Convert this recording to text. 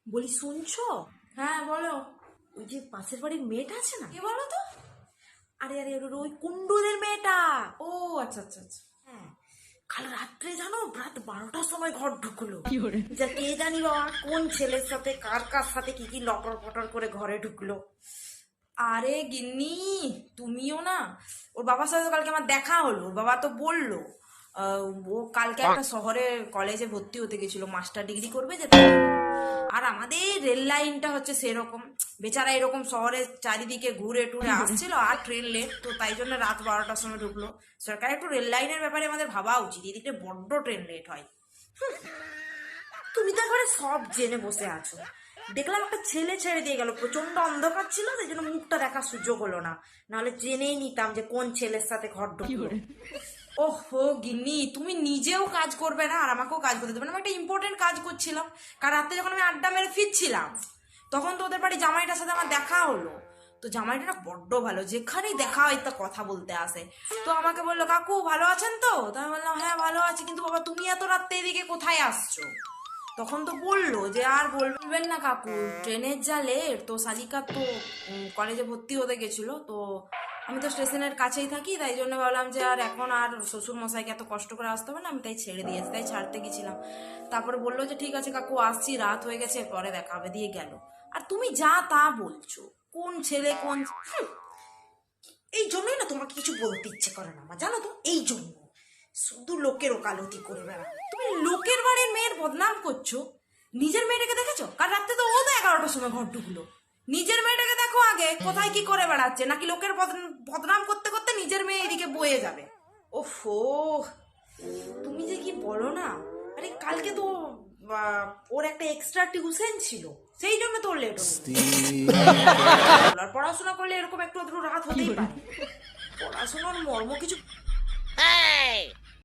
বলি শুনছো? হ্যাঁ বলো। ওই যে পাশের বাড়ির মেয়েটা আছে না, কে বলো তো? আরে আরে ওই কুন্ডুদের মেয়েটা। ও আচ্ছা আচ্ছা আচ্ছা। হ্যাঁ, কাল রাত্রে জানো রাত 12টার সময় ঘর ঢুকলো। যা কে জানি বাবা কোন ছেলের সাথে কার কার সাথে কি কি লটর পটর করে ঘরে ঢুকলো। আরে গিন্নি, তুমিও না, ওর বাবার সাথে তো কালকে আমার দেখা হলো। ওর বাবা তো বললো ও কালকে একটা শহরে কলেজে ভর্তি হতে গেছিল, মাস্টার ডিগ্রি করবে যে তাই। আর আমাদের রেল লাইনটা হচ্ছে সেরকম, বেচারা এরকম শহরে চারিদিকে ঘুরে টুরে আসছিল, আর ট্রেন লেট, তো তাই জন্য রাত 12টার সময় ঢুকলো। সরকার একটু রেল লাইনের ব্যাপারে আমাদের ভাবা উচিত, এদিকে বড্ড ট্রেন লেট হয়। তুমি তো একবারে সব জেনে বসে আছো। দেখলাম একটা ছেলে ছেড়ে দিয়ে গেল, প্রচন্ড অন্ধকার ছিল, সেই জন্য মুখটা দেখার সুযোগ হলো না, নাহলে জেনেই নিতাম যে কোন ছেলের সাথে ঘর ঢুকলো। ওহো গিন্নি, তুমি নিজেও কাজ করবে না আর আমাকেও কাজ করতে দেবে না। আমি একটা ইম্পর্টেন্ট কাজ করছিলাম, কাল রাত্রে যখন আমি আড্ডা মেরে ফিরছিলাম, তখন তো ওদের বাড়ি জামাইটার সাথে আমার দেখা হলো। তো জামাইটা না বড্ড ভালো, যেখানেই দেখা হয় তা কথা বলতে আসে। তো আমাকে বললো, কাকু ভালো আছেন তো? তো আমি বললাম, হ্যাঁ ভালো আছি, কিন্তু বাবা তুমি এত রাত্রে এদিকে কোথায় আসছো? তখন তো বললো যে আর বলবেন না কাকু, ট্রেনের যা লেট, তো সালিকা তো কলেজে ভর্তি হতে গেছিলো, তো আমি তো স্টেশনের কাছেই থাকি, তাই জন্য ভাবলাম যে আর এখন আর শ্বশুর মশাইকে এত কষ্ট করে আসতে হবে না, আমি তাই ছেড়ে দিয়েছি, তাই ছাড়তে গেছিলাম। তারপরে বললো যে ঠিক আছে কাকু আসছি, রাত হয়ে গেছে, পরে দেখা হবে, দিয়ে গেল। আর তুমি যা তা বলছো, কোন ছেলে কোন এই জন্যই না তোমাকে কিছু বলতে ইচ্ছে করে না আমার, জানো তো, এই জন্য শুধু লোকের ওকালতি করে বেড়া। তুমি লোকের বাড়ির মেয়ের বদনাম করছো? নিজের মেয়েটাকে দেখেছো? কাল রাত্রে তো ও তো 11টার সময় ঘর ঢুকলো। নিজের মেয়েটাকে দেখো আগে, কোথায় কি করে বেড়াচ্ছে, নাকি লোকের বদনাম করতে করতে নিজের মেয়ে এদিকে বয়ে যাবে। ওফো, তুমি যে কি বলো না। আরে কালকে তো ওর একটা এক্সট্রা টিউশন ছিল, সেই জন্য তোর লেট হলো। আর পড়াশোনা করলে এরকম একটু আধটু রাত হতেই পারে, পড়াশোনার মর্ম কিছু